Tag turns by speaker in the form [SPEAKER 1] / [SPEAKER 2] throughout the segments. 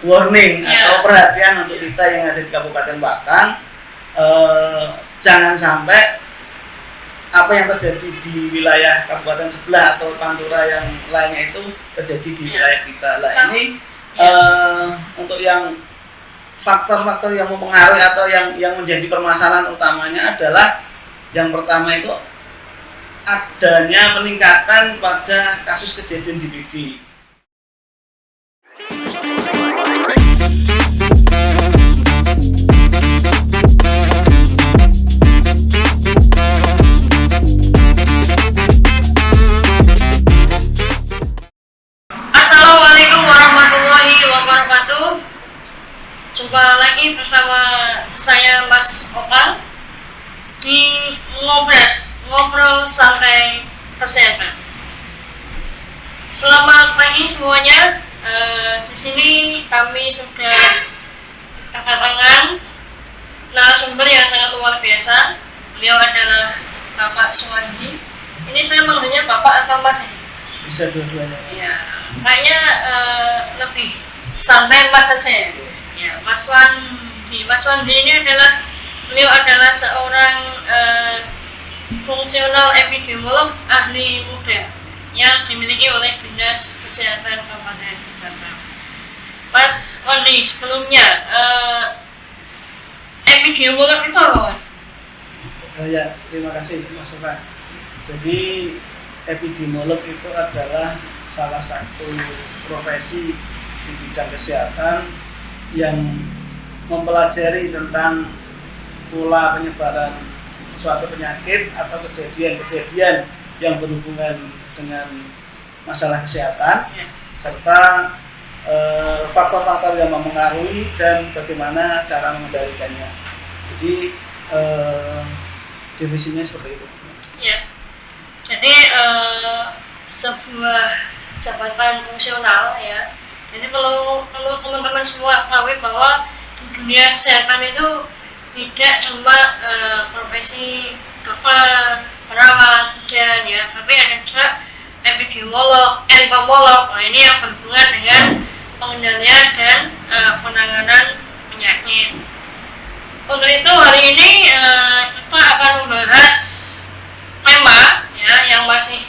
[SPEAKER 1] warning atau perhatian untuk kita yang ada di Kabupaten Batang, jangan sampai apa yang terjadi di wilayah kabupaten sebelah atau Pantura yang lainnya itu terjadi di wilayah kita. Nah ini untuk yang faktor-faktor yang mempengaruhi atau yang menjadi permasalahan utamanya adalah yang pertama itu adanya peningkatan pada kasus kejadian DBD.
[SPEAKER 2] Assalamualaikum warahmatullahi wabarakatuh. Jumpa lagi bersama saya Mas Oka di ngobrol santai kesehatan. Selamat pagi semuanya. Di sini kami sudah kedatangan narasumber yang sangat luar biasa. Beliau adalah Bapak Suwandi. Ini saya manggilnya Bapak atau Mas?
[SPEAKER 1] Bisa dua-duanya.
[SPEAKER 2] Ya, kayaknya lebih santai Mas saja ya. Ya, Mas Wandi ini beliau adalah seorang fungsional epidemiolog ahli muda yang dimiliki oleh Dinas Kesehatan Kabupaten Batang. Mas Wandi, sebelumnya epidemiolog itu apa, Mas?
[SPEAKER 1] Ya, terima kasih Mas Oka. Jadi epidemiolog itu adalah salah satu profesi di bidang kesehatan yang mempelajari tentang pola penyebaran suatu penyakit atau kejadian-kejadian yang berhubungan dengan masalah kesehatan, serta faktor-faktor yang mempengaruhi dan bagaimana cara mengendalikannya. Jadi definisinya seperti itu.
[SPEAKER 2] Ya. Jadi sebuah jabatan fungsional ya. Jadi perlu teman-teman semua ketahui bahwa di dunia kesehatan itu tidak cuma profesi dokter, perawat, dan ya, tapi ada juga epidemiolog, entomolog. Nah, ini yang berhubungan dengan pengendalian dan penanganan penyakit. Untuk itu hari ini kita akan membahas tema ya yang masih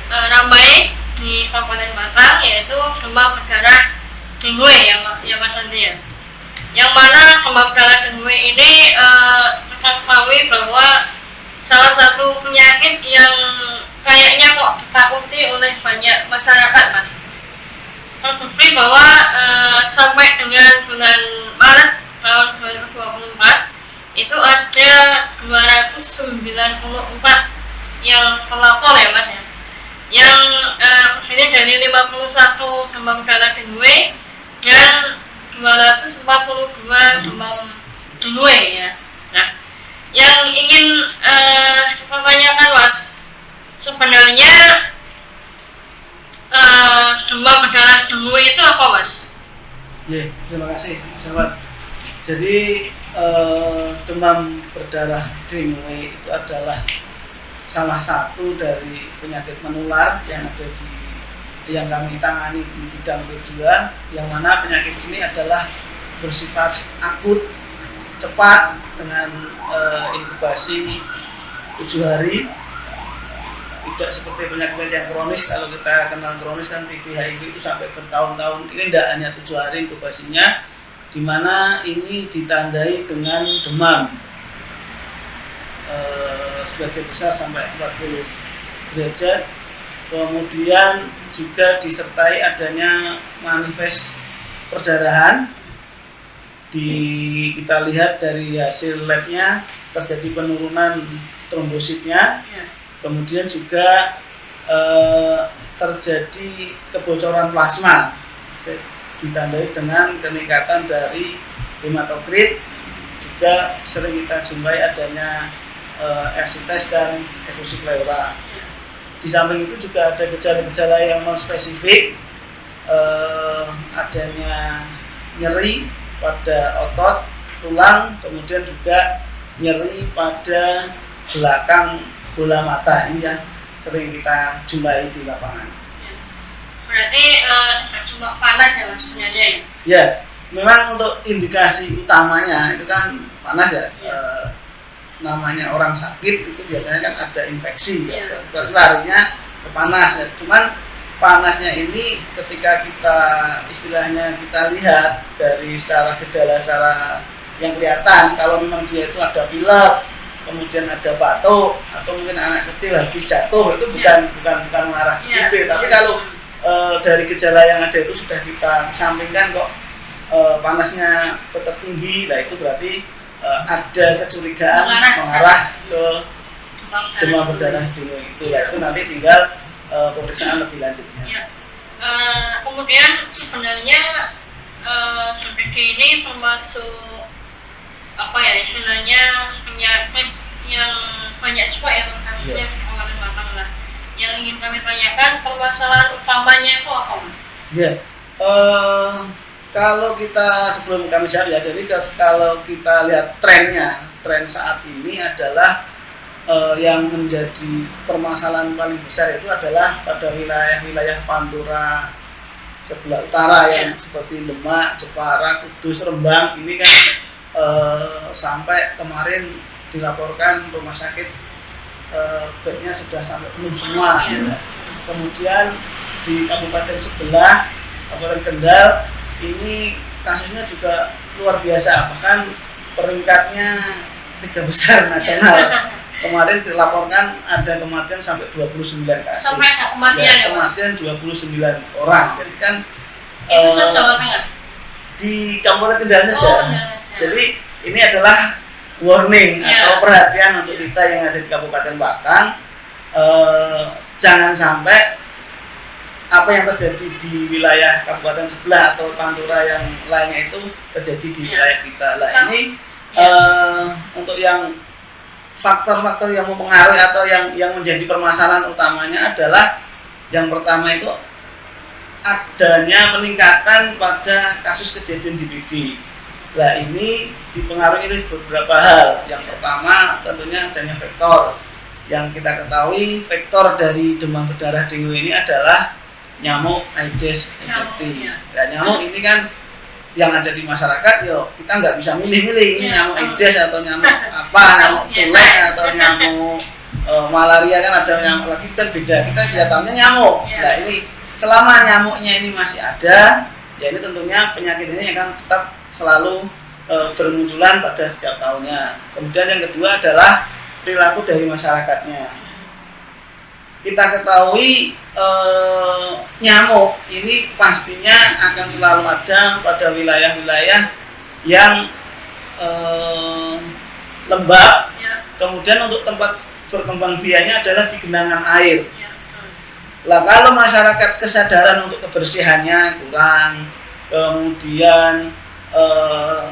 [SPEAKER 2] ramai di Kabupaten Batang, yaitu demam berdarah dengue ya Mas Andri ya. Yang mana demam berdarah dengue ini kita ketahui bahwa salah satu penyakit yang kayaknya kok ditakuti oleh banyak masyarakat, Mas. Terbukti bahwa sampai dengan bulan Maret tahun 2024 itu ada 294 yang terlapor ya Mas ya, yang ini dari 51 demam berdarah dengue dan 242 demam dengue ya. Nah, yang ingin kita tanyakan Mas, sebenarnya demam berdarah dengue itu apa Mas?
[SPEAKER 1] Ya, terima kasih sahabat. Jadi demam berdarah dengue itu adalah salah satu dari penyakit menular yang ada yang kami tangani di bidang P2, yang mana penyakit ini adalah bersifat akut, cepat, dengan inkubasi 7 hari. Tidak seperti penyakit yang kronis. Kalau kita kenal kronis kan TB, HIV itu sampai bertahun-tahun. Ini tidak hanya 7 hari inkubasinya, di mana ini ditandai dengan demam sebagian besar sampai 40 derajat, kemudian juga disertai adanya manifest perdarahan. Kita lihat dari hasil labnya terjadi penurunan trombositnya, kemudian juga terjadi kebocoran plasma, ditandai dengan peningkatan dari hematokrit. Juga sering kita jumpai adanya eksites dan efusi pleura. Di samping itu juga ada gejala-gejala yang non spesifik, adanya nyeri pada otot, tulang, kemudian juga nyeri pada belakang bola mata. Ini yang sering kita jumpai di lapangan.
[SPEAKER 2] berarti tidak cuma panas ya mas sebenarnya ya?
[SPEAKER 1] Ya, memang untuk indikasi utamanya itu kan panas ya. Namanya orang sakit itu biasanya kan ada infeksi, larinya ke panas ya. Cuman panasnya ini ketika kita istilahnya kita lihat dari secara gejala secara yang kelihatan, kalau memang dia itu ada pilek, kemudian ada batuk, atau mungkin anak kecil habis jatuh, itu bukan mengarah TB. Tapi kalau dari gejala yang ada itu sudah kita sampingkan kok panasnya tetap tinggi, nah itu berarti ada kecurigaan mengarah ke demam berdarah dengue itu. Nah itu nanti tinggal pemeriksaan lebih lanjutnya.
[SPEAKER 2] Ya. Kemudian sebenarnya DBD ini termasuk apa ya istilahnya penyakit yang banyak juga yang kasusnya pengawalan matang lah. Yang ingin kami tanyakan permasalahan utamanya itu apa mas?
[SPEAKER 1] Ya, kalau kita sebelum kami jawab ya, jadi kalau kita lihat tren saat ini adalah yang menjadi permasalahan paling besar itu adalah pada wilayah-wilayah Pantura sebelah utara yang seperti Demak, Jepara, Kudus, Rembang ini kan sampai kemarin dilaporkan rumah sakit bednya sudah sampai penuh semua. Kemudian di kabupaten sebelah, Kabupaten Kendal ini kasusnya juga luar biasa, bahkan peringkatnya 3 besar nasional. Kemarin dilaporkan ada kematian sampai 29 kasus.
[SPEAKER 2] Sampai kematian
[SPEAKER 1] kematian 29 orang. Jadi kan
[SPEAKER 2] itu Jawa Tengah.
[SPEAKER 1] Di Kabupaten Kendal saja. Jadi ini adalah warning atau perhatian untuk kita yang ada di Kabupaten Batang. Jangan sampai apa yang terjadi di wilayah kabupaten sebelah atau Pantura yang lainnya itu terjadi di wilayah kita. Nah ini untuk yang faktor-faktor yang mempengaruhi atau yang menjadi permasalahan utamanya adalah yang pertama itu adanya peningkatan pada kasus kejadian DBD. Nah ini dipengaruhi oleh beberapa hal. Yang pertama tentunya adanya vektor. Yang kita ketahui vektor dari demam berdarah dengue ini adalah nyamuk Aedes aegypti. Nah nyamuk ini kan yang ada di masyarakat, yo kita nggak bisa milih-milih ini nyamuk Aedes atau nyamuk apa, nyamuk culek atau nyamuk malaria kan ada nyamuk lagi kan beda. Kita kelihatannya nyamuk. Nah ini selama nyamuknya ini masih ada, ya ini tentunya penyakit ini akan tetap selalu bermunculan pada setiap tahunnya. Kemudian yang kedua adalah perilaku dari masyarakatnya. Kita ketahui nyamuk ini pastinya akan selalu ada pada wilayah-wilayah yang lembab. Kemudian untuk tempat berkembang biaknya adalah di genangan air. Lah kalau masyarakat kesadaran untuk kebersihannya kurang, kemudian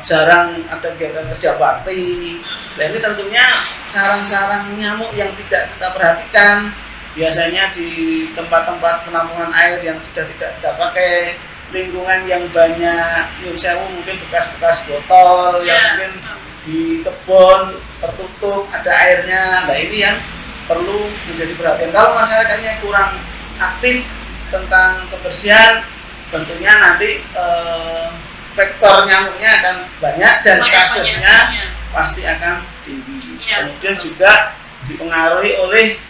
[SPEAKER 1] jarang ada kegiatan kerja bakti. Nah ini tentunya sarang-sarang nyamuk yang tidak kita perhatikan. Biasanya di tempat-tempat penampungan air yang sudah tidak kita pakai, lingkungan yang banyak sewu mungkin bekas-bekas botol, yang mungkin di kebun tertutup ada airnya. Nah ini yang perlu menjadi perhatian. Kalau masyarakatnya kurang aktif tentang kebersihan, tentunya nanti vektor nyamuknya akan banyak dan kasusnya pasti akan tinggi. Kemudian juga dipengaruhi oleh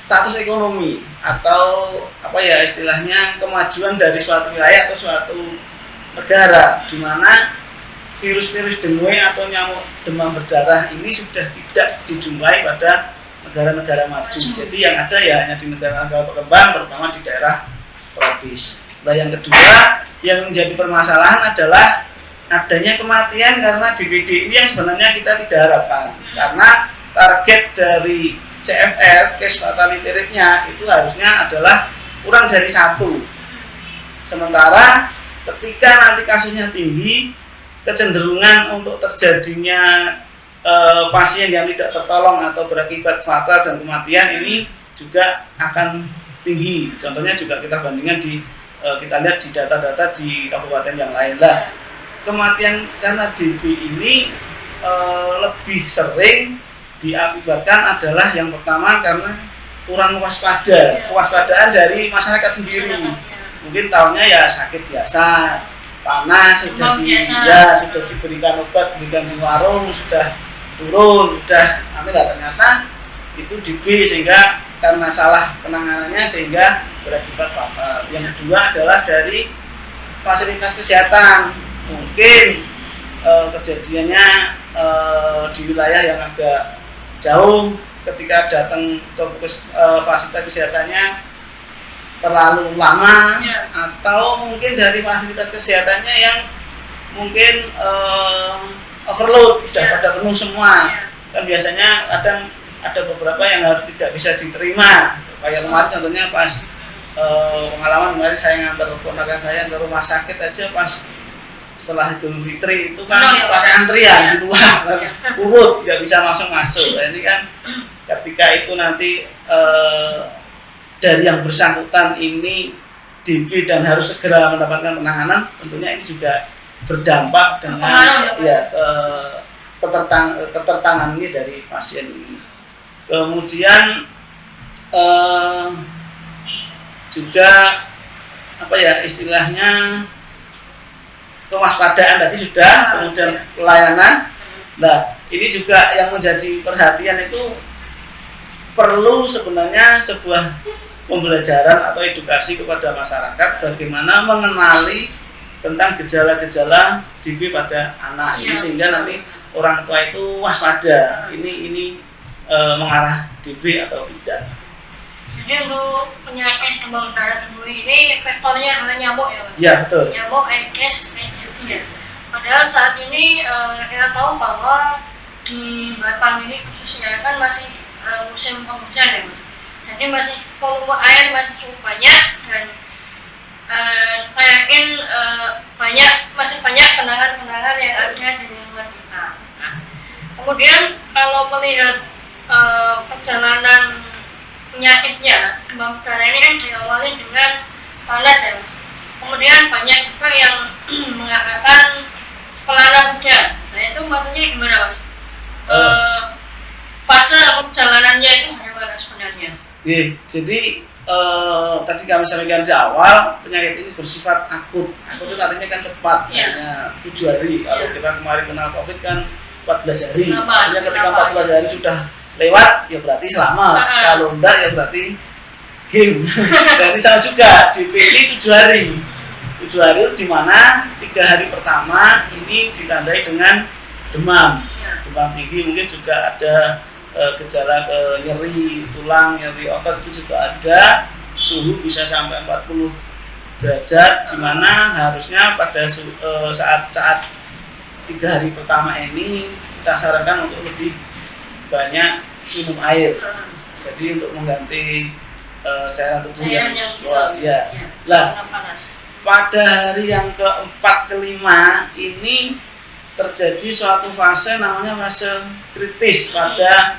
[SPEAKER 1] status ekonomi atau apa ya istilahnya kemajuan dari suatu wilayah atau suatu negara, di mana virus-virus dengue atau nyamuk demam berdarah ini sudah tidak dijumpai pada negara-negara maju. Jadi yang ada ya hanya di negara-negara berkembang, terutama di daerah tropis. Nah yang kedua yang menjadi permasalahan adalah adanya kematian karena DBD ini yang sebenarnya kita tidak harapkan, karena target dari CFR, case fatality rate-nya itu harusnya adalah kurang dari 1. Sementara ketika nanti kasusnya tinggi, kecenderungan untuk terjadinya pasien yang tidak tertolong atau berakibat fatal dan kematian ini juga akan tinggi. Contohnya juga kita bandingkan kita lihat di data-data di kabupaten yang lain lah. Kematian karena DB ini lebih sering diakibatkan adalah yang pertama karena kurang waspada, kewaspadaan dari masyarakat sendiri. Mungkin tahunya ya sakit biasa, panas sudah sudah diberikan obat, diberikan di warung sudah turun, sudah nanti ternyata itu DB, sehingga karena salah penanganannya sehingga berakibat fatal. Yang kedua adalah dari fasilitas kesehatan, mungkin kejadiannya di wilayah yang agak jauh, ketika datang ke fasilitas kesehatannya terlalu lama, atau mungkin dari fasilitas kesehatannya yang mungkin overload, sudah pada penuh semua. Kan biasanya kadang ada beberapa yang tidak bisa diterima. Kayak kemarin contohnya pas pengalaman kemarin saya ngantar ponakan saya ke rumah sakit aja, pas setelah Idul Fitri itu kan pakai antrian di luar, urut, nggak bisa langsung masuk. Nah, ini kan ketika itu nanti dari yang bersangkutan ini DB dan harus segera mendapatkan penanganan, tentunya ini juga berdampak dengan ketertangan ini dari pasien ini. Kemudian juga apa ya istilahnya, kewaspadaan tadi sudah, kemudian pelayanan. Nah, ini juga yang menjadi perhatian itu perlu sebenarnya sebuah pembelajaran atau edukasi kepada masyarakat bagaimana mengenali tentang gejala-gejala DB pada anak ini, sehingga nanti orang tua itu waspada ini mengarah DB atau tidak.
[SPEAKER 2] Jadi untuk penyakit demam berdarah dengue ini faktornya adalah nyamuk ya Mas?
[SPEAKER 1] Ya betul.
[SPEAKER 2] Nyamuk Aedes aegypti ya. Padahal saat ini kita tahu bahwa di Batam ini khususnya kan masih musim penghujan ya Mas. Jadi masih volume air masih cukup banyak, dan saya yakin masih banyak kenangan-kenangan yang ada di lingkungan kita. Nah, kemudian kalau melihat perjalanan penyakitnya, demam berdarah ini kan diawali dengan panas ya Mas. Kemudian banyak juga yang mengatakan kelana kuda. Nah itu maksudnya gimana Mas? Fase perjalanannya itu bagaimana sebenarnya?
[SPEAKER 1] Jadi tadi kami sampaikan di awal, penyakit ini bersifat akut. Akut itu artinya kan cepat, hanya 7 hari. Kalau kita kemarin kenal COVID kan 14 hari. Artinya ketika 14 hari sudah lewat, ya berarti selamat. Kalau enggak, ya berarti game. Dan ini sama juga, DPD 7 hari. 7 hari itu dimana 3 hari pertama ini ditandai dengan demam. Demam tinggi, mungkin juga ada gejala nyeri tulang, nyeri otot itu juga ada. Suhu bisa sampai 40 derajat, dimana harusnya pada saat 3 hari pertama ini kita sarankan untuk lebih banyak minum air. Jadi untuk mengganti cairan tubuh yang Lah, pada hari yang keempat kelima ini terjadi suatu fase namanya fase kritis pada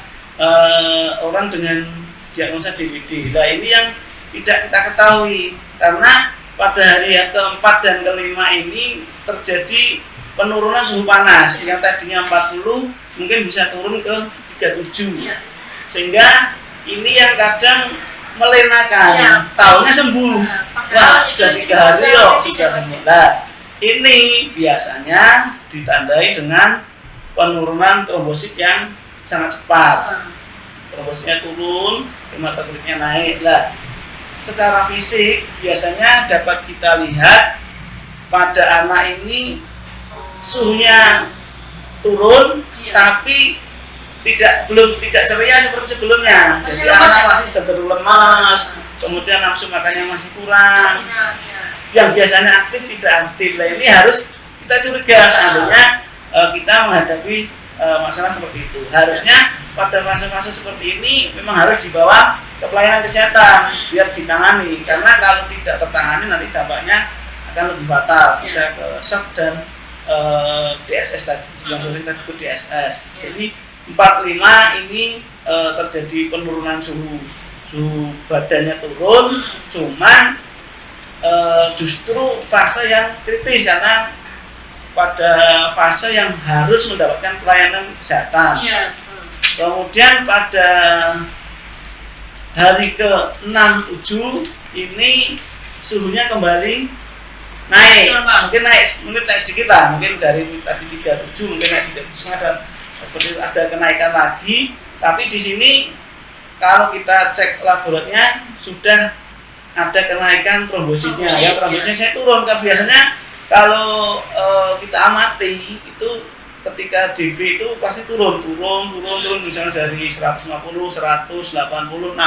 [SPEAKER 1] orang dengan diagnosa DBD. Nah ini yang tidak kita ketahui, karena pada hari yang keempat dan kelima ini terjadi penurunan suhu panas yang tadinya 40 mungkin bisa turun ke 37, sehingga ini yang kadang melenakan, taunya sembuh. Wah, sudah 3 hari loh sudah sembuh. Nah, ini biasanya ditandai dengan penurunan trombosit yang sangat cepat. Trombositnya turun, hematokritnya naik. Lah, secara fisik biasanya dapat kita lihat pada anak ini suhunya turun, tapi belum ceria seperti sebelumnya. Jadi anak masih cenderung lemas, kemudian nafsu makannya masih kurang. Yang biasanya aktif tidak aktif. Nah, ini harus kita curiga seandainya kita menghadapi masalah seperti itu. Harusnya pada fase-fase seperti ini memang harus dibawa ke pelayanan kesehatan biar ditangani, karena kalau tidak tertangani nanti dampaknya akan lebih fatal, bisa ke shock dan DSS tadi, yang kita sebut DSS. Jadi 45 ini terjadi penurunan suhu badannya turun, cuman justru fase yang kritis, karena pada fase yang harus mendapatkan pelayanan kesehatan. Kemudian pada hari ke-6, 7 ini suhunya kembali naik. Mungkin naik sedikit lah, mungkin dari tadi 37 mungkin naik 37 dan seperti ada kenaikan lagi. Tapi di sini kalau kita cek laboratoriumnya sudah ada kenaikan trombositnya. Ya, trombositnya turun kan biasanya kalau kita amati itu ketika DV itu pasti turun misalnya dari 150, 100, 80, 60.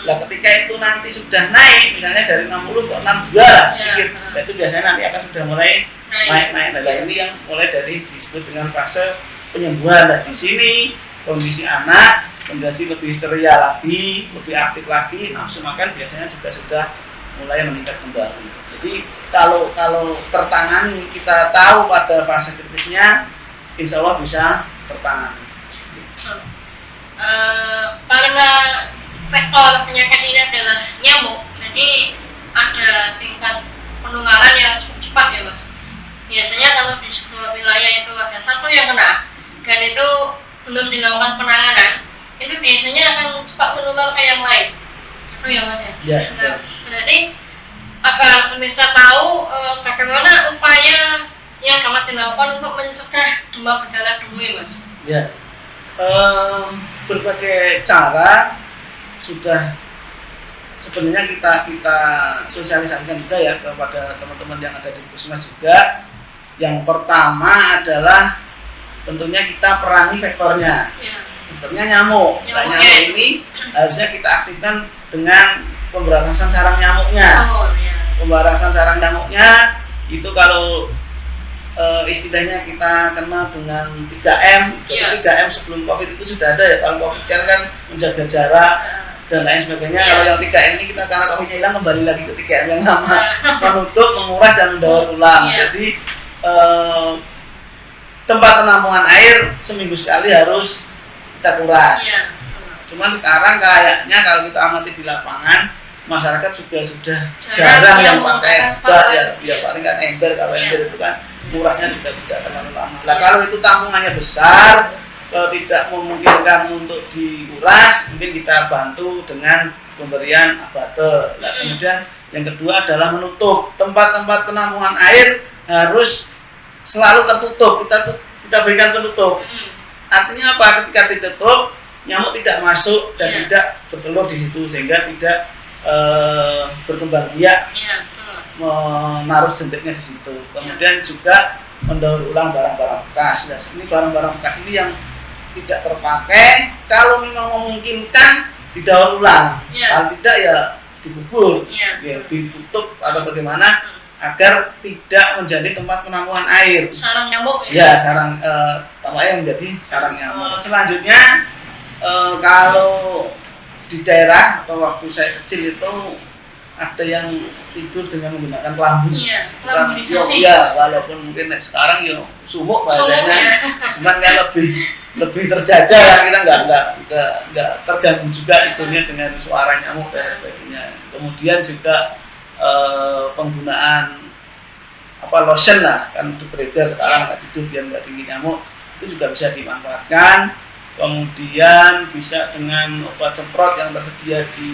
[SPEAKER 1] Nah, ketika itu nanti sudah naik misalnya dari 60 ke 62 lah sedikit. Nah, itu biasanya nanti akan sudah mulai naik. Nah, ini yang mulai dari disebut dengan fase penyembuhan. Nah, di sini kondisi anak kondisi lebih ceria lagi, lebih aktif lagi, nafsu makan biasanya juga sudah mulai meningkat kembali. Jadi kalau tertangani, kita tahu pada fase kritisnya, insya Allah bisa tertangani.
[SPEAKER 2] Karena faktor penyakit ini adalah nyamuk, jadi ada tingkat penularan yang cukup cepat ya Mas. Biasanya kalau di sebuah wilayah itu ada satu yang kena dan itu belum dilakukan penanganan, itu biasanya akan cepat menular ke yang lain. Itu ya Mas ya.
[SPEAKER 1] Ya.
[SPEAKER 2] Nah, berarti agar pemirsa tahu bagaimana upaya yang dapat dilakukan untuk mencegah demam berdarah dengue, Mas.
[SPEAKER 1] Ya. Berbagai cara sudah sebenarnya kita sosialisasikan juga ya kepada teman-teman yang ada di puskesmas juga. Yang pertama adalah tentunya kita perangi vektornya. Ya. Vektornya nyamuk. Nah, nyamuk ini harusnya kita aktifkan dengan pemberantasan sarang nyamuknya. Pemberantasan sarang nyamuknya itu kalau istilahnya kita kenal dengan 3M. Jadi 3M sebelum COVID itu sudah ada ya. Kalau COVID kan menjaga jarak dan lain sebagainya. Kalau yang 3M ini kita karena COVID-nya hilang kembali lagi ke 3M yang lama. Menutup, menguras dan mendaur ulang. Jadi tempat penampungan air seminggu sekali harus kita kuras. Cuman sekarang kayaknya kalau kita amati di lapangan, masyarakat juga sudah jarang yang pakai bak ya paling kan ember. Kalau ember itu kan murahnya juga tidak terlalu lama. Nah, kalau itu tampungannya besar, tidak memungkinkan untuk dikuras, mungkin kita bantu dengan pemberian abate. Nah, kemudian yang kedua adalah menutup tempat-tempat penampungan air harus selalu tertutup. Kita berikan penutup. Artinya apa? Ketika ditutup, nyamuk tidak masuk dan tidak bertelur di situ sehingga tidak berkembang biak. Menaruh jentiknya di situ. Kemudian juga mendaur ulang barang-barang bekas. Nah, ini barang-barang bekas ini yang tidak terpakai, kalau memang memungkinkan didaur ulang. Kalau tidak ya dikubur, ya ditutup atau bagaimana agar tidak menjadi tempat penampungan air.
[SPEAKER 2] Sarang nyamuk.
[SPEAKER 1] Ya, sarang tampaknya menjadi sarang nyamuk. Selanjutnya kalau di daerah atau waktu saya kecil itu ada yang tidur dengan menggunakan kelambu.
[SPEAKER 2] Kelambunisasi.
[SPEAKER 1] Ya, walaupun mungkin sekarang ya sumuk bahasanya, cuman kan lebih terjaga kan, kita nggak terganggu juga tidurnya dengan suara nyamuk dan sebagainya. Kemudian juga penggunaan lotion lah kan untuk beredar sekarang nggak tidur biar nggak tinggi nyamuk, itu juga bisa dimanfaatkan. Kemudian bisa dengan obat semprot yang tersedia di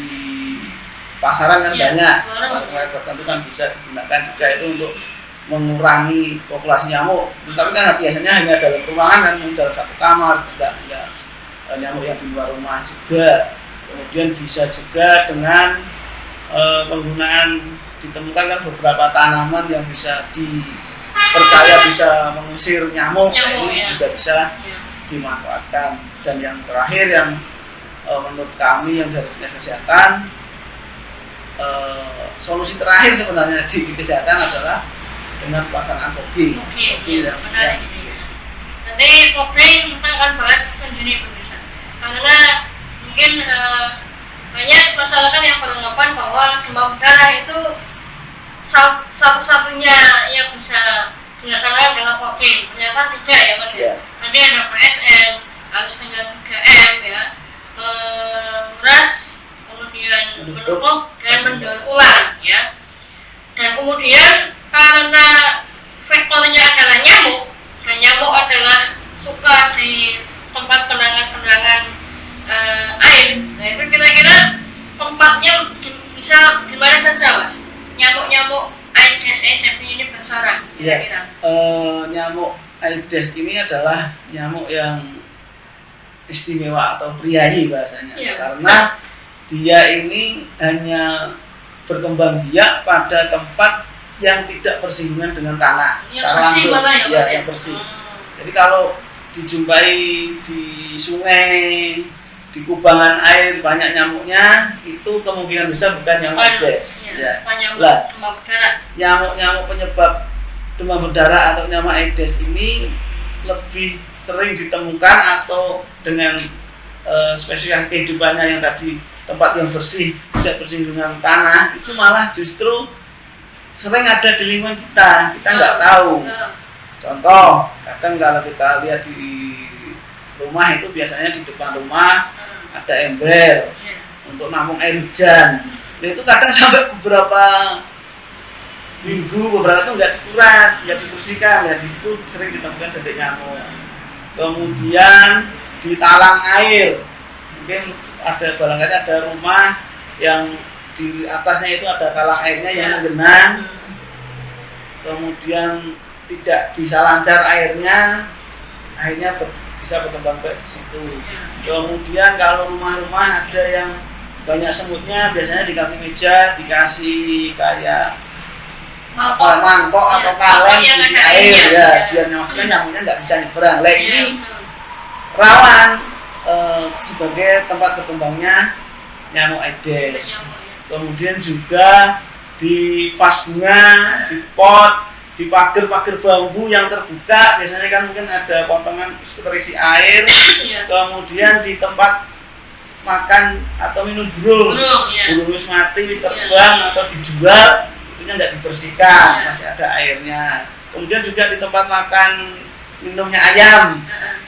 [SPEAKER 1] pasaran kan banyak, tertentu kan bisa digunakan juga itu untuk mengurangi populasi nyamuk. Tapi kan biasanya hanya dalam ruangan dan dalam satu kamar, tidak nyamuk yang di luar rumah juga. Kemudian bisa juga dengan penggunaan, ditemukan kan beberapa tanaman yang bisa dipercaya bisa mengusir nyamuk ini juga bisa dimanfaatkan. Dan yang terakhir yang menurut kami yang dari dinas kesehatan, solusi terakhir sebenarnya di kesehatan adalah dengan pelaksanaan fogging.
[SPEAKER 2] Nanti fogging kita akan bahas sendiri pemirsa, karena mungkin banyak masyarakat yang beranggapan bahwa demam berdarah itu satu-satunya yang bisa dilaksanakan dengan fogging. Ternyata tidak ya Mas ya. Nanti ada PSN harus dengan 3M ya, nguras, kemudian menutup dan mendaur ulang ya. Dan kemudian karena faktornya adalah nyamuk dan nyamuk adalah suka di tempat penanganan air. Nah itu kira-kira tempatnya bisa di mana saja mas? Nyamuk-nyamuk Aedes aegypti ini bersarang kira-kira?
[SPEAKER 1] Nyamuk Aedes ini adalah nyamuk yang istimewa atau priayi bahasanya, karena dia ini hanya berkembang biak pada tempat yang tidak bersinggungan dengan tanah secara langsung, yang bersih. Jadi kalau dijumpai di sungai, di kubangan air banyak nyamuknya, itu kemungkinan besar bukan nyamuk Aedes. Nyamuk-nyamuk penyebab demam berdarah atau nyamuk Aedes ini lebih sering ditemukan atau dengan spesifikasi kehidupannya yang tadi tempat yang bersih, tidak bersinggungan tanah, itu malah justru sering ada di lingkungan kita nggak tahu. Contoh, kadang kalau kita lihat di rumah itu biasanya di depan rumah ada ember untuk nampung air hujan. Nah, itu kadang sampai beberapa minggu, beberapa itu nggak dikuras, nggak dibersihkan. Ya di situ sering ditemukan jentik nyamuk. Kemudian di talang air, mungkin ada barangkali ada rumah yang di atasnya itu ada talang airnya yang menggenang. Kemudian tidak bisa lancar airnya bisa berkembang baik di situ. Kemudian kalau rumah-rumah ada yang banyak semutnya, biasanya di kaki meja dikasih kayak mangkok atau kaleng isi air biar nyamuknya nggak bisa nyebrang. Ini rawan sebagai tempat berkembangnya nyamuk Aedes. Kemudian juga di vas bunga, di pot, di pagar-pagar bambu yang terbuka, biasanya kan mungkin ada potongan terisi air. Kemudian di tempat makan atau minum burung wis mati, wis terbang atau dijual, itunya nggak dibersihkan, masih ada airnya. Kemudian juga di tempat makan minumnya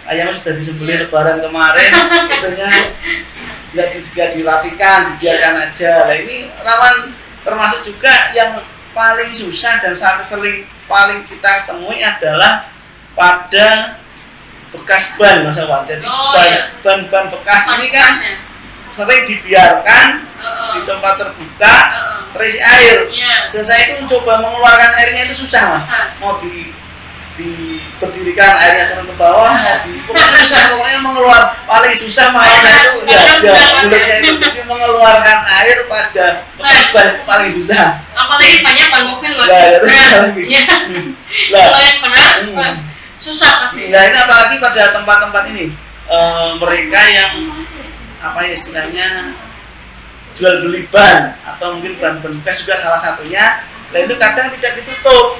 [SPEAKER 1] ayamnya sudah disembelih lebaran kemarin, itunya nggak dirapikan, dibiarkan aja. Nah ini rawan, termasuk juga yang paling susah dan paling kita temui adalah pada bekas ban, Mas Awan. Jadi ban bekas ini kan sering dibiarkan di tempat terbuka terisi air. Dan saya itu mencoba mengeluarkan airnya itu susah, Mas. Mau berdirikan airnya turun ke bawah, pokoknya susah, pokoknya paling susah mainnya itu mulutnya itu, jadi mengeluarkan air pada bekas ban itu paling susah.
[SPEAKER 2] Apalagi banyak ban mobil, Mas. Susah pasti.
[SPEAKER 1] Nah ini apalagi pada tempat-tempat ini mereka yang istilahnya jual beli ban atau mungkin ban bekas juga salah satunya. Nah itu kadang tidak ditutup,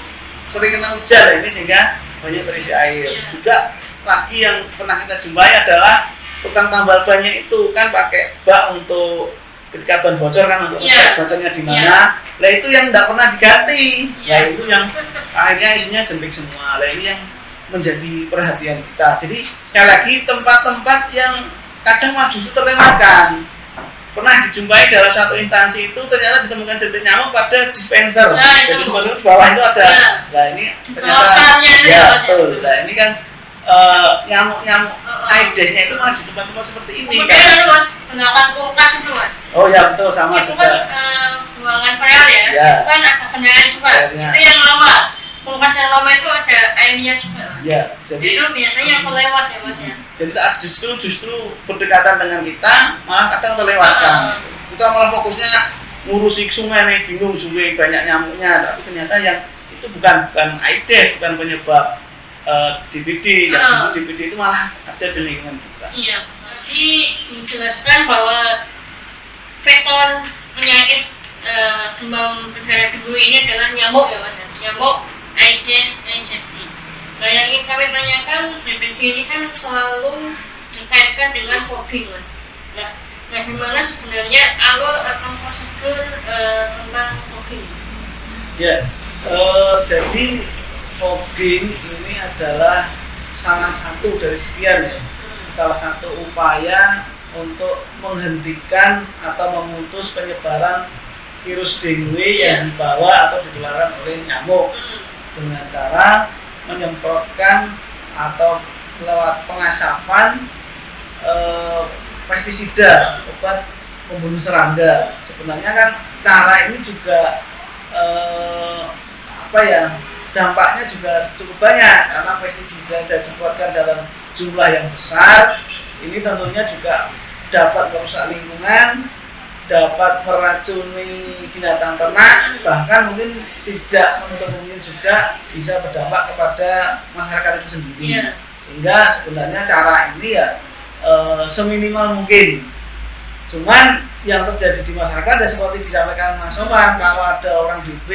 [SPEAKER 1] sering kena hujan ini sehingga banyak terisi air. Juga lagi yang pernah kita jumpai adalah tukang tambal bannya itu kan pakai bak untuk ketika ban bocor kan untuk bocornya di mana. Nah itu yang tidak pernah diganti. Nah itu yang akhirnya isinya jentik semua. Nah ini yang menjadi perhatian kita. Jadi sekali lagi tempat-tempat yang kadang justru terlewatkan. Pernah dijumpai dalam satu instansi itu ternyata ditemukan jentik nyamuk pada dispenser. Jadi dispenser di bawah itu ada. Nah ini ternyata betul. Nah ini kan nyamuk Aedesnya itu malah di tempat-tempat seperti ini.
[SPEAKER 2] Kemudian kan? Mas, gunakan kulkas itu, Mas.
[SPEAKER 1] Oh ya betul, sama
[SPEAKER 2] itu
[SPEAKER 1] juga.
[SPEAKER 2] Itu kan buangan viral ya. Itu kan ada kendaraan juga. Itu yang lama. Kulkas yang lama itu ada airnya juga.
[SPEAKER 1] Jadi
[SPEAKER 2] itu biasanya yang kelewat ya, Mas ya.
[SPEAKER 1] Jadi justru berdekatan dengan kita malah kadang terlewatkan. Kita malah fokusnya ngurusi sungai nih, bingung sungai banyak nyamuknya, tapi ternyata yang itu bukan Aedes, bukan penyebab DBD. Yang DBD itu malah ada di lingkungan kita.
[SPEAKER 2] Iya. Tadi menjelaskan bahwa vektor penyakit demam berdarah dengue ini adalah nyamuk ya, Mas. Nyamuk Aedes aegypti. Nah, yang ingin kami tanyakan, DBD ini kan selalu dikaitkan dengan fogging, Mas. Nah, bagaimana sebenarnya alur atau prosedur tentang fogging?
[SPEAKER 1] Ya, jadi fogging ini adalah salah satu dari sekian ya, salah satu upaya untuk menghentikan atau memutus penyebaran virus dengue yang dibawa atau ditularkan oleh nyamuk dengan cara menyemprotkan atau lewat pengasapan pestisida, obat membunuh serangga. Sebenarnya kan cara ini juga dampaknya juga cukup banyak karena pestisida disemprotkan dalam jumlah yang besar. Ini tentunya juga dapat merusak lingkungan, dapat meracuni binatang ternak, bahkan mungkin tidak menutup kemungkinan juga bisa berdampak kepada masyarakat itu sendiri. Sehingga sebenarnya cara ini ya seminimal mungkin. Cuman yang terjadi di masyarakat ya seperti disampaikan Mas Somad, kalau ada orang DB,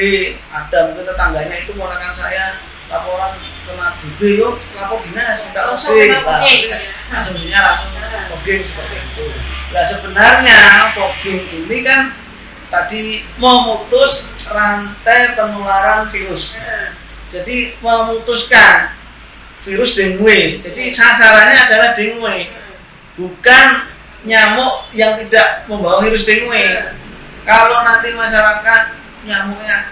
[SPEAKER 1] ada mungkin tetangganya itu ponakan saya laporan kena DB, yuk lapor dinas minta fogging, asumsinya langsung fogging seperti itu. Nah sebenarnya fogging ini kan tadi memutus rantai penularan virus, jadi memutuskan virus dengue. Jadi sasarannya adalah dengue, bukan nyamuk yang tidak membawa virus dengue. Kalau nanti masyarakat nyamuknya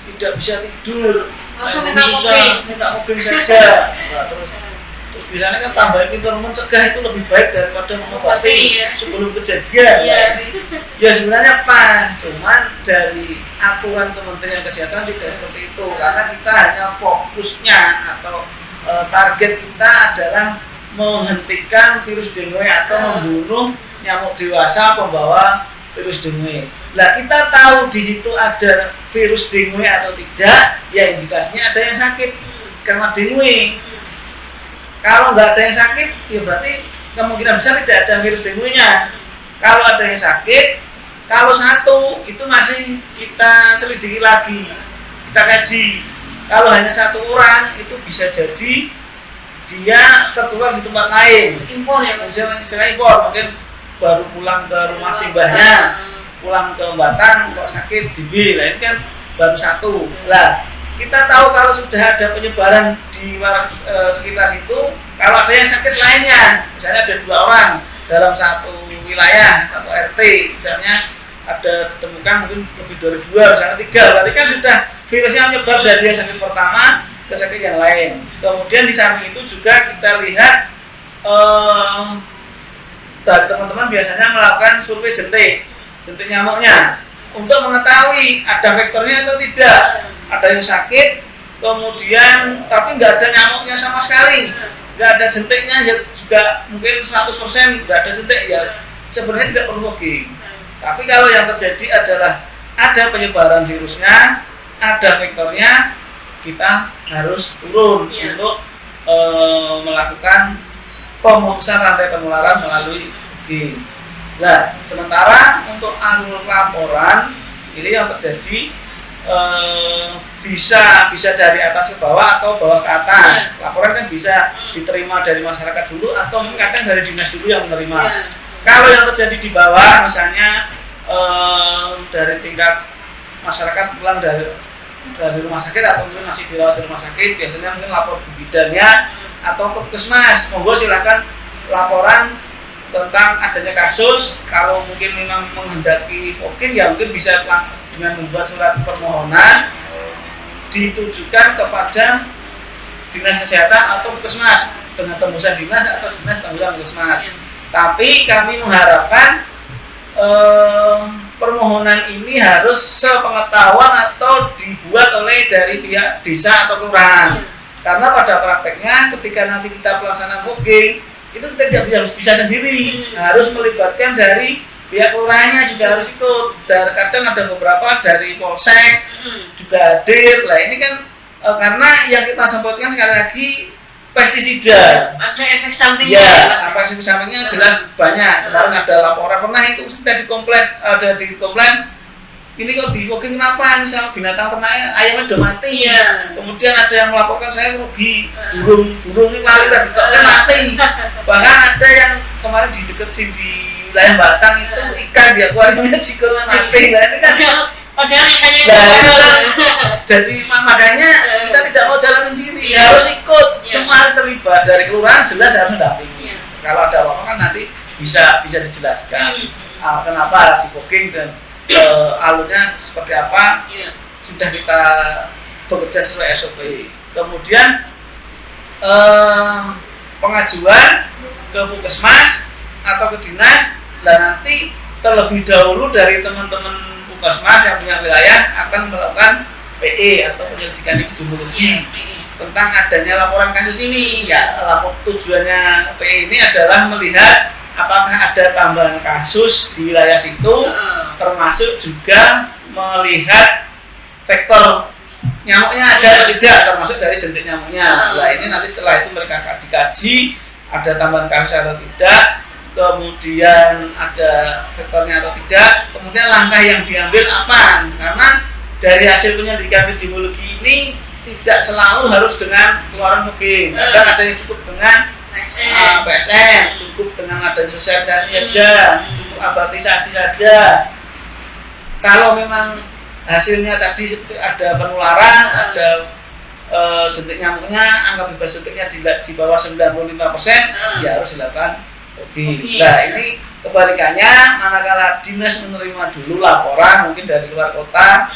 [SPEAKER 1] tidak bisa tidur,
[SPEAKER 2] langsung
[SPEAKER 1] minta fogging saja. Nah, terus biasanya kan tambahin pintu mencegah itu lebih baik daripada mengobati sebelum kejadian. Ya sebenarnya pas, cuman dari aturan Kementerian Kesehatan tidak seperti itu, karena kita hanya fokusnya atau target kita adalah menghentikan virus dengue atau membunuh nyamuk dewasa pembawa virus dengue. Lah kita tahu di situ ada virus dengue atau tidak, ya indikasinya ada yang sakit karena dengue. Kalau nggak ada yang sakit, ya berarti kemungkinan besar tidak ada virus dengue-nya. Kalau ada yang sakit, kalau satu itu masih kita selidiki lagi, kita kaji. Kalau hanya satu orang itu bisa jadi dia tertular di tempat lain.
[SPEAKER 2] Impor ya,
[SPEAKER 1] misalnya impor, mungkin baru pulang ke rumah simbahnya, pulang ke Batang kok sakit DB, lah ini kan baru satu. Lah kita tahu kalau sudah ada penyebaran di sekitar situ, kalau ada yang sakit lainnya, misalnya ada 2 orang dalam satu wilayah, satu RT, misalnya ada ditemukan mungkin lebih dari 2, misalnya 3, berarti kan sudah virusnya menyebar dari yang sakit pertama ke sakit yang lain. Kemudian di samping itu juga kita lihat teman-teman biasanya melakukan survei jentik nyamuknya untuk mengetahui ada vektornya atau tidak. Ada yang sakit, kemudian tapi nggak ada nyamuknya sama sekali, nggak ada jentiknya, ya juga mungkin 100% nggak ada jentik, ya sebenarnya tidak perlu fogging. Tapi kalau yang terjadi adalah ada penyebaran virusnya, ada vektornya, kita harus turun untuk melakukan pemutusan rantai penularan melalui fogging. Nah, sementara untuk alur laporan ini yang terjadi bisa dari atas ke bawah atau bawah ke atas. Laporan kan bisa diterima dari masyarakat dulu atau mungkin kadang dari dinas dulu yang menerima. Kalau yang terjadi di bawah, misalnya dari tingkat masyarakat pulang dari rumah sakit atau mungkin masih dirawat di rumah sakit, biasanya mungkin lapor ke bidannya atau ke puskesmas. Monggo silakan laporan tentang adanya kasus. Kalau mungkin memang menghendaki fogging, ya mungkin bisa dengan membuat surat permohonan ditujukan kepada dinas kesehatan atau puskesmas dengan tembusan dinas atau dinas tembusan puskesmas. Tapi kami mengharapkan permohonan ini harus sepengetahuan atau dibuat oleh dari pihak desa atau kelurahan. Karena pada prakteknya ketika nanti kita pelaksanaan fogging itu tidak bisa sendiri, harus melibatkan dari pihak kelurahannya juga harus ikut. Dan kadang ada beberapa dari polsek juga hadir. Lah ini kan karena yang kita sebutkan sekali lagi pestisida.
[SPEAKER 2] Ada efek sampingnya.
[SPEAKER 1] Ya, efek sampingnya jelas banyak. Kemarin ada laporan pernah itu sudah dikomplain. Ini kok di fogging kenapa? Misal binatang ternaknya ayamnya udah mati. Kemudian ada yang melaporkan saya rugi, burung ini lari tadi kok mati. Bahkan ada yang kemarin di dekat sini wilayah Batang itu ikan di akuariumnya sikut mati. Nah ini kan
[SPEAKER 2] padahal ikannya
[SPEAKER 1] jadi makanya kita tidak mau jalan sendiri, harus ikut. Semua harus terlibat, dari kelurahan jelas harus mendampingi. Kalau ada apa-apa kan nanti bisa dijelaskan kenapa di fogging dan alurnya seperti apa, sudah kita bekerja sesuai SOP. Kemudian pengajuan ke puskesmas atau ke dinas, dan nanti terlebih dahulu dari teman-teman Puskesmas yang punya wilayah akan melakukan PE atau penyelidikan epidemiologi tentang adanya laporan kasus ini. Ya, tujuannya PE ini adalah melihat apakah ada tambahan kasus di wilayah situ, termasuk juga melihat vektor nyamuknya ada atau tidak, termasuk dari jentik nyamuknya. Nah, ini nanti setelah itu mereka dikaji ada tambahan kasus atau tidak, kemudian ada vektornya atau tidak, kemudian langkah yang diambil apa. Karena dari hasil penyelidikan epidemiologi ini tidak selalu harus dengan keluaran fogging. Kadang ada yang cukup dengan PSN, cukup dengan adanya sosialisasi saja, cukup abatisasi saja. Kalau memang hasilnya tadi ada penularan, ada jentik nyamuknya, angka bebas suntiknya di bawah 95%, ya harus dilakukan fogging. Nah, ini kebalikannya, manakala dinas menerima dulu laporan mungkin dari luar kota,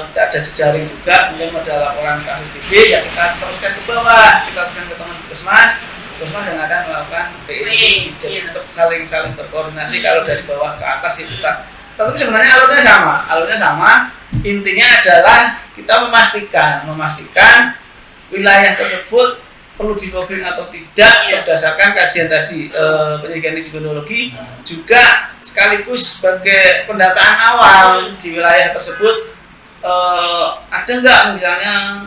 [SPEAKER 1] kita ada jejaring juga, mungkin ada laporan kasus TB, ya kita teruskan ke bawah, kita teruskan ke teman Puskesmas yang akan melakukan PE. Jadi tetap saling berkoordinasi. Kalau dari bawah ke atas itu kita, tapi sebenarnya alurnya sama. Intinya adalah kita memastikan wilayah tersebut perlu di-fogging atau tidak berdasarkan kajian tadi penyelidikan epidemiologi, juga sekaligus sebagai pendataan awal di wilayah tersebut. Ada nggak misalnya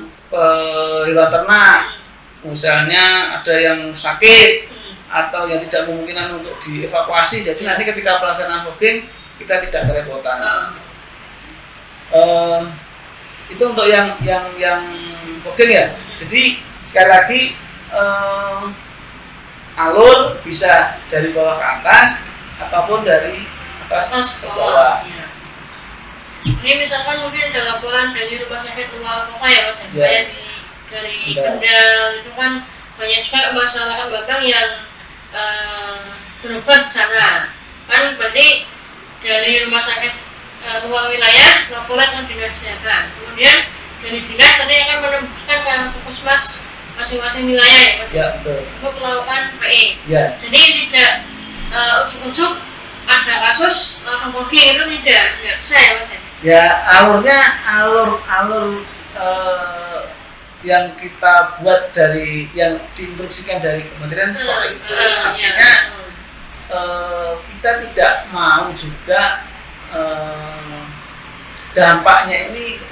[SPEAKER 1] hewan ternak, misalnya ada yang sakit atau yang tidak memungkinkan untuk dievakuasi. Jadi nanti ketika pelaksanaan fogging kita tidak kerepotan. Itu untuk yang fogging ya. Jadi sekali lagi alur bisa dari bawah ke atas ataupun dari atas ke bawah.
[SPEAKER 2] Ini misalkan mungkin ada laporan dari rumah sakit luar kota ya Mas, kayak dari Kendal itu kan banyak juga masyarakat Batang yang berobat sana. Kan berarti dari rumah sakit luar wilayah laporan ke dinas kesehatan. Kemudian dari dinas nanti akan menembuskan ke Puskesmas masing-masing wilayah ya Mas.
[SPEAKER 1] Ya, betul.
[SPEAKER 2] Untuk melakukan PE.
[SPEAKER 1] Ya.
[SPEAKER 2] Jadi tidak ujuk-ujuk ada kasus langsung fogging itu tidak bisa ya Mas.
[SPEAKER 1] Ya, alur yang kita buat dari yang diinstruksikan dari kementerian seperti itu. Artinya kita tidak mau juga dampaknya ini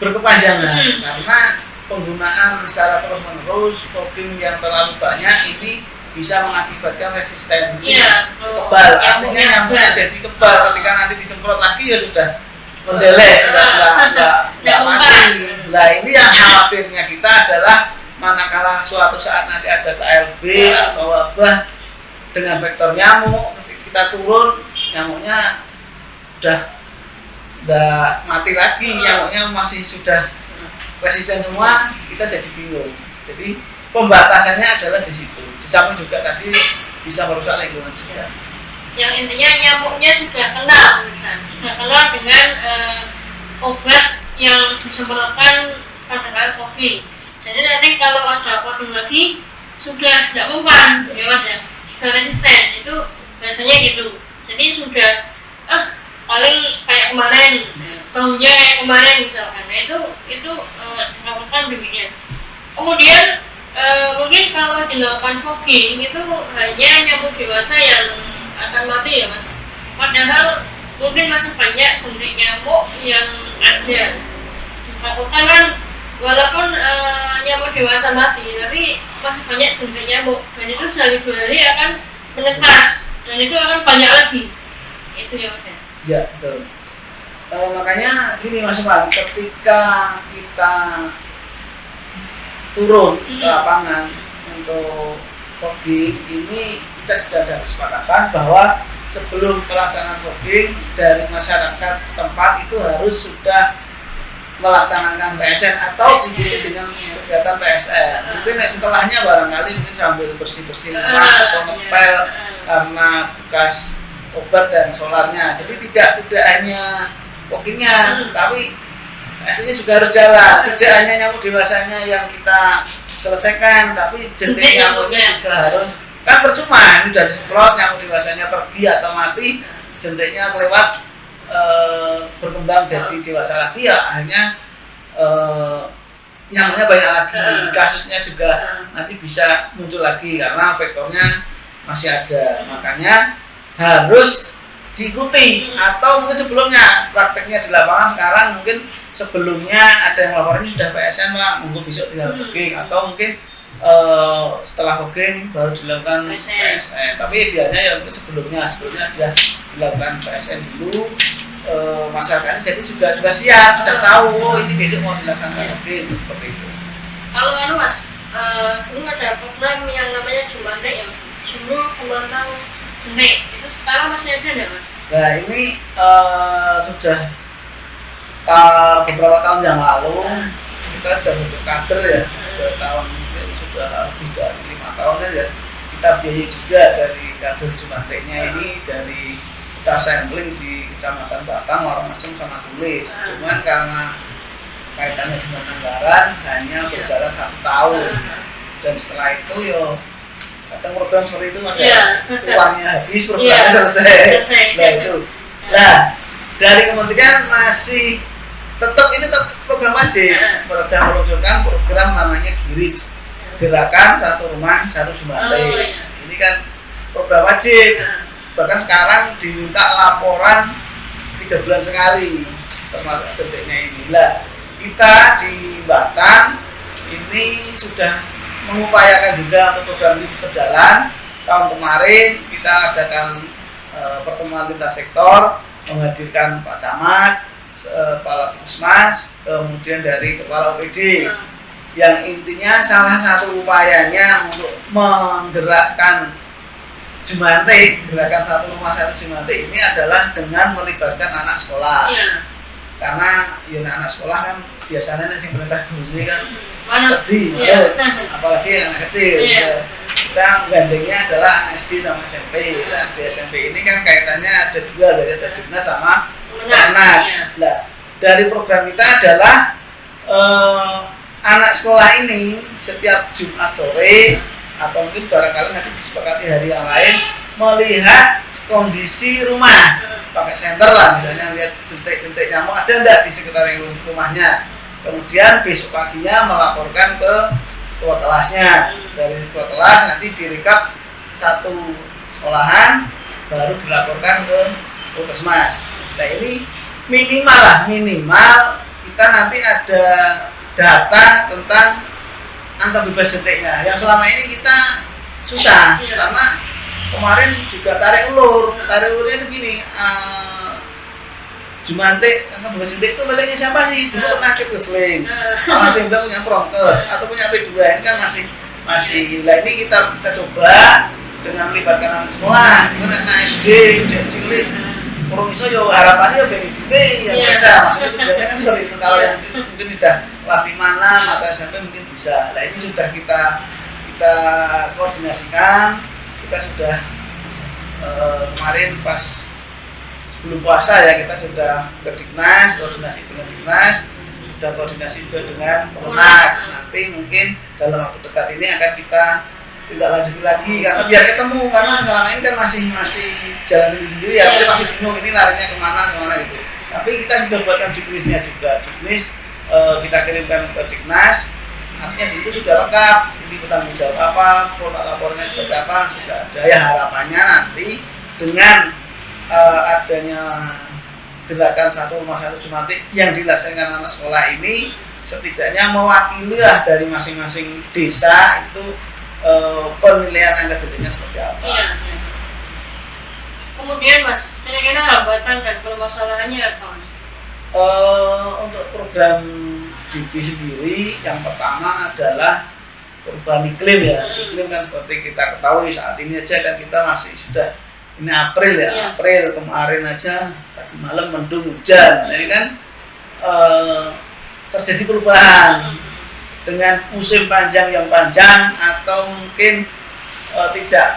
[SPEAKER 1] berkepanjangan, karena penggunaan secara terus-menerus fogging yang terlalu banyak ini bisa mengakibatkan resistensi kebal. Artinya nyamuknya jadi kebal, ketika nanti disemprot lagi ya sudah mendeles, nggak mati. Nah, ini yang khawatirnya kita adalah manakala suatu saat nanti ada KLB atau wabah dengan vektor nyamuk, ketika kita turun nyamuknya udah mati lagi, nyamuknya masih sudah resisten semua, kita jadi bingung. Jadi pembatasannya adalah di situ. Dicampur juga tadi bisa merusak lingkungan juga.
[SPEAKER 2] Yang intinya nyamuknya sudah kenal, sudah kenal dengan obat yang disemprotkan pada saat fogging. Jadi nanti kalau ada fogging lagi sudah tidak mempan, ya Mas ya, sudah resisten. Itu biasanya gitu. Jadi sudah paling kayak kemarin, baunya kayak kemarin misalkan. Nah, itu dilakukan demikian. Kemudian mungkin kalau dilakukan fogging itu hanya nyamuk dewasa yang akan mati ya Mas. Padahal mungkin masih banyak jentik nyamuk yang ada. Ditakutkan kan walaupun nyamuk dewasa mati, tapi masih banyak jentik nyamuk, dan itu sehari 2 hari akan menetas dan itu akan banyak lagi. Itu ya Mas.
[SPEAKER 1] Ya, betul. Makanya gini Mas Iman, ketika kita turun ke lapangan untuk fogging ini, kita sudah ada kesepakatan bahwa sebelum pelaksanaan fogging dari masyarakat setempat itu harus sudah melaksanakan PSN atau diikuti dengan kegiatan PSN. Mungkin setelahnya barangkali mungkin sambil bersih-bersih rumah atau ngepel karena bekas obat dan solarnya. Jadi tidak hanya foggingnya, tapi aslinya juga harus jalan. Tidak hanya nyamuk dewasanya yang kita selesaikan, tapi jentik nyamuknya juga harus Kan percuma, ini udah disemprot, nyamuk dewasanya pergi atau mati, jentiknya kelewat berkembang jadi dewasa lagi, ya akhirnya nyamuknya banyak lagi, kasusnya juga nanti bisa muncul lagi karena vektornya masih ada. Makanya harus diikuti, atau mungkin sebelumnya prakteknya di lapangan sekarang, mungkin sebelumnya ada yang laporan ini sudah PSN Pak, mungkin besok tinggal booking, atau mungkin setelah booking baru dilakukan PSN. Tapi idealnya ya mungkin sebelumnya sudah dilakukan PSN dulu. Masyarakatnya jadi juga siap, sudah tahu ini besok mau dilaksanakan booking, seperti itu.
[SPEAKER 2] Kalau Mas, dulu ada program yang namanya Jumantik ya Mas, Jumlah Pemantau Jentik, itu sekarang masih ada nggak Mas?
[SPEAKER 1] Nah ini sudah beberapa tahun yang lalu kita sudah bentuk kader ya, 2 tahun mungkin sudah lebih dari 5 tahun ya, kita biayai juga dari kader Jumantiknya ini, dari kita sampling di Kecamatan Batang, Waromasem sama Tulis. Cuman karena kaitannya dengan anggaran hanya berjalan 1 tahun, dan setelah itu yo kadang program seperti itu masih uangnya habis, programnya selesai. Nah itu. Nah dari kementerian masih tetap program wajib, meluncurkan program namanya GIRIJ, Gerakan Satu Rumah Satu Jumantik. Ini kan program wajib, bahkan sekarang diminta laporan 3 bulan sekali termasuk jentiknya ini. Lah kita di Batang ini sudah mengupayakan juga untuk program ini berjalan. Tahun kemarin kita adakan pertemuan lintas sektor, menghadirkan Pak Camat, Kepala Puskesmas, kemudian dari Kepala OPD, yang intinya salah satu upayanya untuk menggerakkan Jumantik, Gerakan Satu Rumah Satu Jumantik ini adalah dengan melibatkan anak sekolah. Karena ya anak sekolah kan biasanya yang perintah guru kan pedih, apalagi anak kecil. Kita gandengnya adalah SD sama SMP. Nah, di SMP ini kan kaitannya ada 2, dari ada dinas sama anak. Nah, dari program kita adalah anak sekolah ini setiap Jumat sore atau mungkin barangkali nanti disepakati hari yang lain melihat kondisi rumah, pakai senter lah, misalnya lihat jentik-jentik nyamuk ada enggak di sekitar rumahnya. Kemudian besok paginya melaporkan ke ketua kelasnya, dari ketua kelas nanti direkap satu sekolahan, baru dilaporkan ke puskesmas. Nah ini minimal kita nanti ada data tentang angka bebas jentiknya, yang selama ini kita susah karena kemarin juga tarik ulurnya itu gini, Jumantik angka bebas jentik itu miliknya siapa sih? Dulu pernah kita seling, ada yang bilang punya Prokes atau punya P2, ini kan masih lah, ini kita coba dengan melibatkan anak sekolah, itu anak SD, cilik, kurang iso yo harapannya yo pengen gede ya bisa, maksudnya tujuannya kan seperti itu. Kalau yang mungkin sudah kelas 5, 6 atau SMP mungkin bisa. Nah ini sudah kita koordinasikan, kita sudah kemarin pas sebelum puasa ya, kita sudah ke Dignas, koordinasi dengan Dignas, sudah koordinasi juga dengan Kemenak. Nanti mungkin dalam waktu dekat ini akan kita tidak lanjut lagi karena biar ketemu, karena selama ini kan masih jalan sendiri ya, kita masih bingung ini larinya kemana gitu. Tapi kita sudah buatkan juknisnya juga, juknis kita kirimkan ke Dignas, artinya di situ sudah lengkap, ini bertanggung jawab apa, produk lapornya seperti apa, sudah ada. Ya harapannya nanti dengan adanya Gerakan Satu Rumah Satu Jumantik yang dilaksanakan anak sekolah ini, setidaknya mewakili lah dari masing-masing desa itu penilaian angka jentiknya seperti apa.
[SPEAKER 2] Kemudian Mas, kira-kira hambatan dan permasalahannya apa Mas?
[SPEAKER 1] Untuk program DB sendiri, yang pertama adalah perubahan iklim ya. Iklim kan seperti kita ketahui saat ini aja kan kita masih sudah ini April ya, April kemarin aja tadi malam mendung hujan. Nah, ini kan terjadi perubahan dengan musim panjang yang panjang, atau mungkin tidak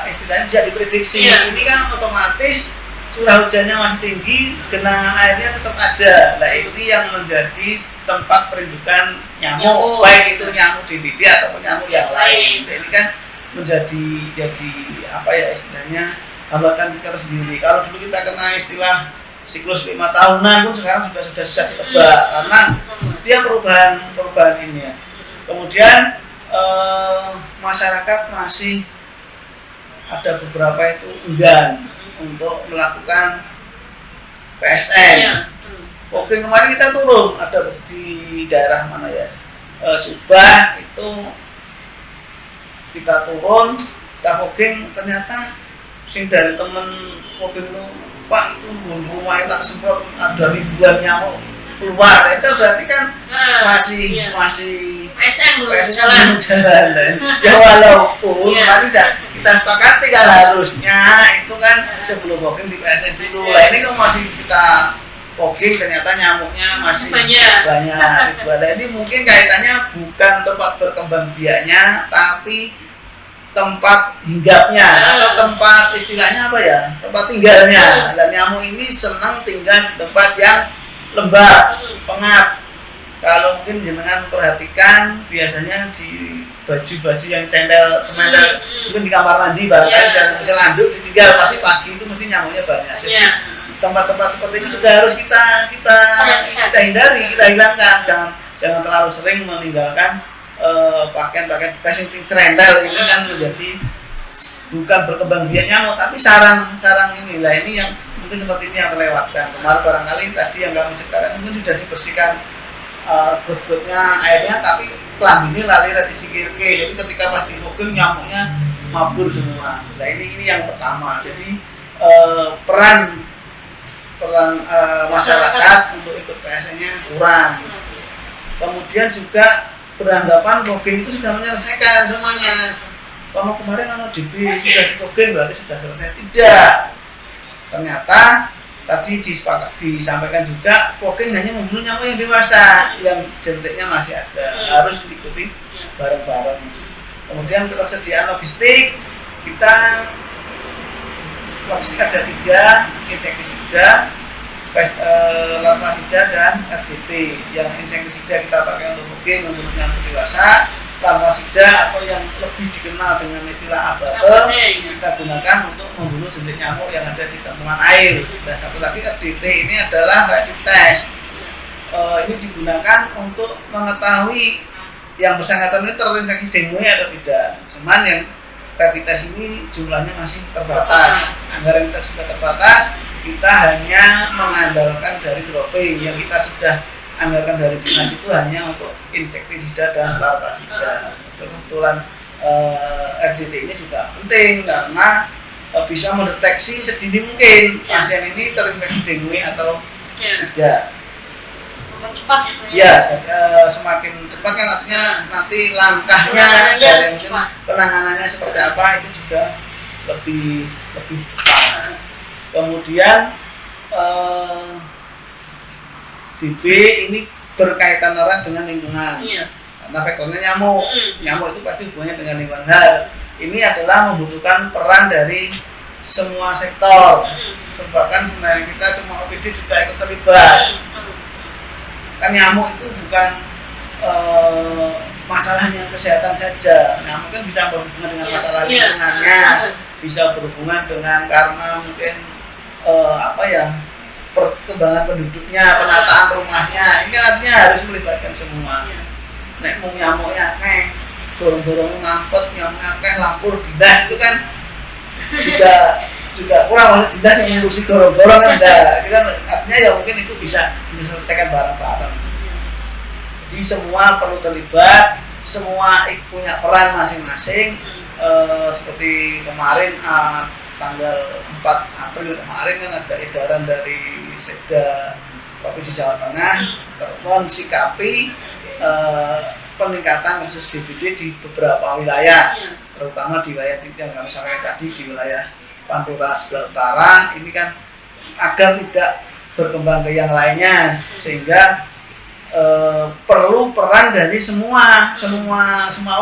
[SPEAKER 1] istilahnya bisa diprediksi. Ini kan otomatis curah hujannya masih tinggi, genangan airnya tetap ada. Nah ini yang menjadi tempat perindukan nyamuk, baik itu nyamuk DBD ataupun nyamuk yang lain. Nah, ini kan jadi apa ya istilahnya hambatan kita sendiri. Kalau dulu kita kena istilah siklus 5 tahunan pun sekarang sudah susah ditebak karena dia perubahan ini ya. Kemudian masyarakat masih ada beberapa itu enggan untuk melakukan PSN. Oke, kemarin kita turun ada di daerah mana ya, Subah itu kita turun, kita fogging, ternyata sing dari temen fogging itu Pak itu rumah tak semprot ada ribuan nyamuk keluar, itu berarti kan masih
[SPEAKER 2] PSN
[SPEAKER 1] jalan. Ya walaupun tadi kita sepakati kan harusnya itu kan sebelum fogging di PSN dulu. Lah ini kan masih kita fogging ternyata nyamuknya masih banyak. Ini mungkin kaitannya bukan tempat berkembang biaknya, tapi tempat hinggapnya atau tempat istilahnya apa ya, tempat tinggalnya. Dan nyamuk ini senang tinggal di tempat yang lembab, pengap. Kalau mungkin jenengan perhatikan biasanya di baju-baju yang cendel mungkin di kamar mandi bahkan dan misalnya anduk ditinggal pasti pagi itu mesti nyamuknya banyak. Jadi tempat-tempat seperti itu juga harus kita hindari, kita hilangkan. Jangan terlalu sering meninggalkan pakaian-pakaian bekas yang cerendel ini kan menjadi bukan berkembang biak nyamuk tapi sarang inilah ini yang mungkin seperti ini yang terlewatkan. Kemarin barangkali tadi yang kami ceritakan mungkin sudah dibersihkan got-gotnya airnya tapi klambinya lali disikirke, jadi ketika pas di fogging nyamuknya mabur semua. Nah ini yang pertama. Jadi peran masyarakat untuk ikut PSN-nya kurang. Kemudian juga beranggapan fogging itu sudah menyelesaikan semuanya. Kalau kemarin DB sudah di fogging berarti sudah selesai. Tidak. Ternyata tadi disampaikan juga fogging hanya membunuh nyamuk yang dewasa, yang jentiknya masih ada, harus diikuti bareng-bareng. Kemudian ketersediaan logistik ada 3 insektisida, larvasida dan RCT. Yang insektisida kita pakai untuk fogging membunuh nyamuk dewasa, larvasida atau yang lebih dikenal dengan istilah abate kita gunakan untuk membunuh jentik nyamuk yang ada di tampungan air. Dan satu lagi RDT ini adalah rapid test. Ini digunakan untuk mengetahui yang bersangkutan ini terinfeksi dengue atau tidak. Cuman yang rapid test ini jumlahnya masih terbatas, anggaran kita sudah terbatas. Kita hanya mengandalkan dari dropping yang kita sudah anggaran dari dinas itu hanya untuk insektisida dan larvasida. Kebetulan RDT ini juga penting karena bisa mendeteksi sedini mungkin pasien ini terinfeksi dengue atau tidak.
[SPEAKER 2] Cepat
[SPEAKER 1] semakin cepat kan artinya nanti langkahnya dari penanganannya seperti apa itu juga lebih cepat. Kemudian DB ini berkaitan erat dengan lingkungan. Karena faktornya nyamuk. Nyamuk itu pasti hubungannya dengan lingkungan. Ini adalah membutuhkan peran dari semua sektor. Bahkan sebenarnya kita semua OPD juga ikut terlibat. Kan nyamuk itu bukan masalahnya kesehatan saja. Nyamuk kan bisa berhubungan dengan masalah lingkungannya, bisa berhubungan dengan karena mungkin perkembangan penduduknya, penataan rumahnya. Ini artinya harus melibatkan semua. Nek mau nyamuknya dorong-dorongnya ngampet, nyamuknya lampur dinas itu kan juga kurang. Dinas yang ngurusi dorong-dorong kan enggak. Kita artinya ya mungkin itu bisa diselesaikan bareng-bareng. Jadi semua perlu terlibat, semua punya peran masing-masing. Seperti kemarin tanggal 4 April kemarin kan ada edaran dari Sekda Provinsi Jawa Tengah mensikapi peningkatan kasus DBD di beberapa wilayah, terutama di wilayah yang kami sampaikan tadi di wilayah Pantura sebelah utara ini kan agar tidak berkembang ke yang lainnya, sehingga perlu peran dari semua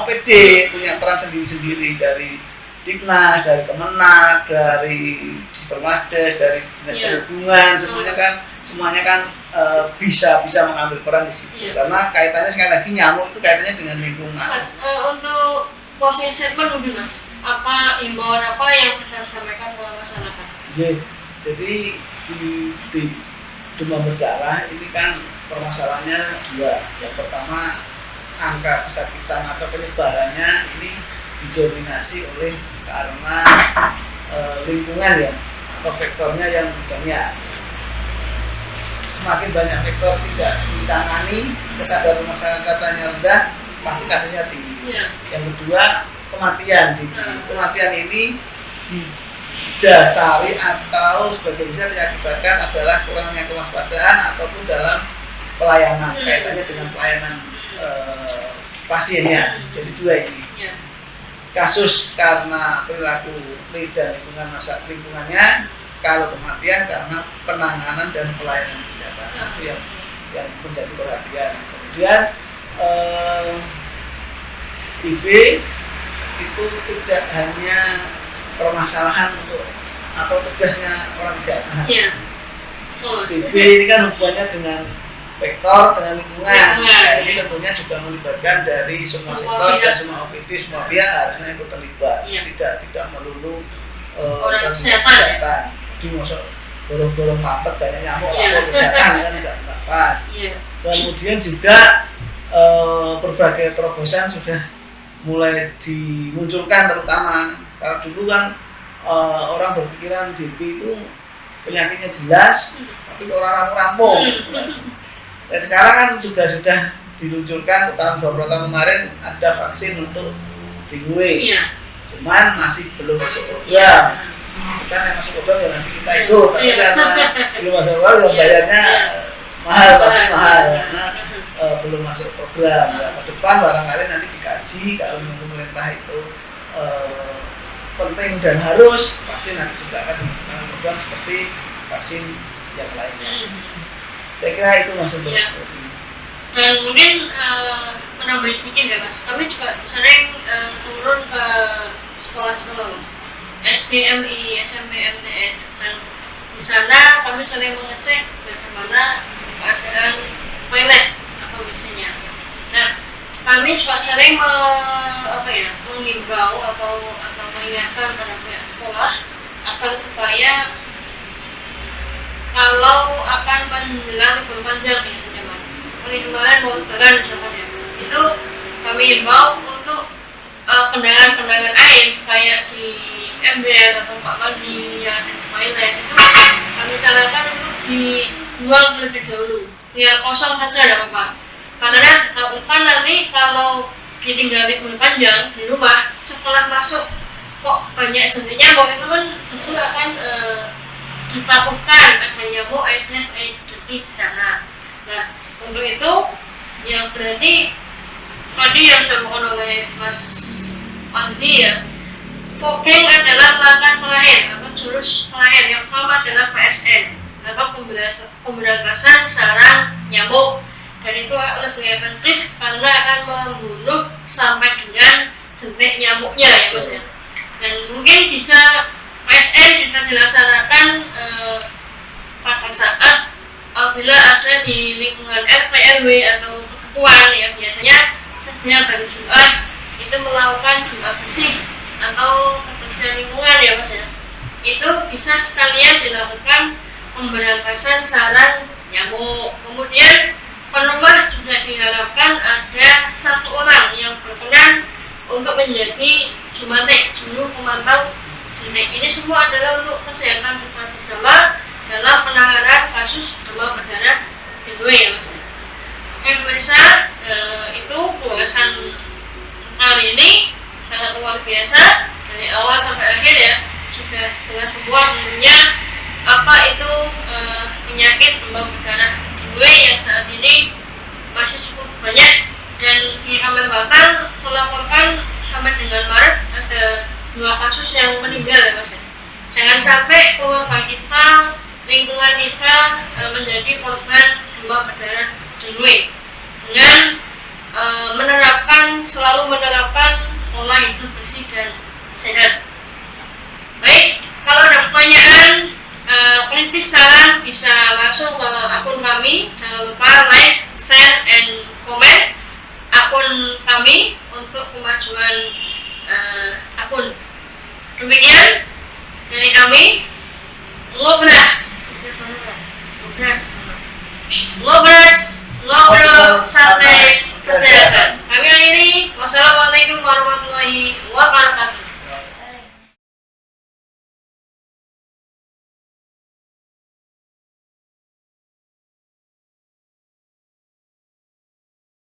[SPEAKER 1] OPD punya peran sendiri-sendiri, dari Diknas, dari Kemenak, dari Dispermasdes, dari Dinas Perhubungan, semuanya kan bisa mengambil peran di situ. Karena kaitannya sekali lagi nyamuk itu kaitannya dengan lingkungan.
[SPEAKER 2] Mas, untuk closing statement mungkin Mas, apa imbauan apa yang bisa disampaikan ke masyarakat?
[SPEAKER 1] Jadi di demam berdarah ini kan permasalahannya dua. Yang pertama, angka kesakitan atau penyebarannya ini didominasi oleh karena lingkungan ya, atau faktornya yang banyak. Semakin banyak faktor tidak ditangani, kesadaran masyarakatnya rendah, pasti kasusnya tinggi. Yang kedua, kematian. Kematian ini didasari atau sebagian besar diakibatkan adalah kurangnya kewaspadaan ataupun dalam pelayanan, kaitannya dengan pelayanan pasiennya. Jadi dua ini. Kasus karena perilaku dan lingkungannya, kalau kematian karena penanganan dan pelayanan kesehatan. Itu yang menjadi perhatian. Kemudian TB itu tidak hanya permasalahan untuk atau tugasnya orang kesehatan. TB ini kan hubungannya dengan vektor, dengan lingkungan. Nah, ini tentunya juga melibatkan dari semua sektor dan semua OPD, semua pihak harusnya ikut terlibat. Tidak melulu
[SPEAKER 2] orang kesehatan.
[SPEAKER 1] Jadi masuk dorong-dorong mampet banyak nyamuk, kesehatan kan tidak pas. Kemudian juga berbagai terobosan sudah mulai dimunculkan, terutama karena dulu kan orang berpikiran DB itu penyakitnya jelas, tapi orang rampung. Dan sekarang kan juga sudah diluncurkan beberapa tahun kemarin ada vaksin untuk dengue. Cuman masih belum masuk program. Kita yang masuk program ya nanti kita ikut, tapi karena belum masuk program ya bayarnya mahal, pasti mahal karena belum masuk program. Ke depan barangkali nanti dikaji kalau pemerintah itu penting dan harus, pasti nanti juga akan menggunakan program seperti vaksin yang lainnya. Saya kira itu masuk
[SPEAKER 2] Dan mungkin menambah sedikit ya Mas, kami juga sering turun ke sekolah-sekolah Mas, SD, MI, SMP, MTS, dan di sana kami sering mengecek bagaimana keadaan toilet atau WC-nya. Nah, kami juga sering menghimbau atau mengingatkan pada pihak sekolah agar supaya kalau akan menjelang libur panjang ya Mas, seperti kemarin mau lebaran misalnya, itu kami himbau untuk kendaraan air kayak di ember atau tempat mandi yang ada di toilet itu kami sarankan untuk dibuang terlebih dahulu biar kosong saja tidak apa-apa, karena takutkan nanti kalau ditinggal libur panjang di rumah setelah masuk kok banyak jentik nyamuk, itu kan tentu akan ditakutkan ada nyamuk Aedes aegypti di sana. Nah, untuk itu yang berarti tadi yang dilakukan oleh Mas Pandi ya, fogging adalah langkah terakhir atau jurus terakhir. Yang pertama adalah PSN atau pemberantasan sarang nyamuk, dan itu lebih efektif karena akan membunuh sampai dengan jentik nyamuknya ya Mas ya. Dan mungkin bisa PSN bisa dilaksanakan pada saat apabila ada di lingkungan RT RW atau ketuaan yang biasanya setiap hari Jumat itu melakukan Jumat bersih atau kebersihan lingkungan ya Mas ya. Itu bisa sekalian dilakukan pemberantasan sarang nyamuk. Kemudian penumah juga diharapkan ada satu orang yang berkenan untuk menjadi jumantik, juru pemantau jentik. Ini semua adalah untuk kesehatan kita bersama dalam penanganan kasus demam berdarah dengue ya Mas. Oke pemirsa, itu pembahasan kali ini sangat luar biasa dari awal sampai akhir ya, sudah jelas semua tentunya apa itu penyakit demam berdarah dengue yang saat ini masih cukup banyak, dan di Kalimantan melaporkan sampai dengan Maret ada 2 kasus yang meninggal ya Mas. Jangan sampai keluarga kita, lingkungan kita menjadi korban demam berdarah dengue dengan selalu menerapkan pola hidup bersih dan sehat. Baik, kalau ada pertanyaan, kritik, saran bisa langsung ke akun kami. Jangan lupa like, share, and comment akun kami untuk kemajuan akun. Demikian dari kami ngobras ngobrol santai kesehatan.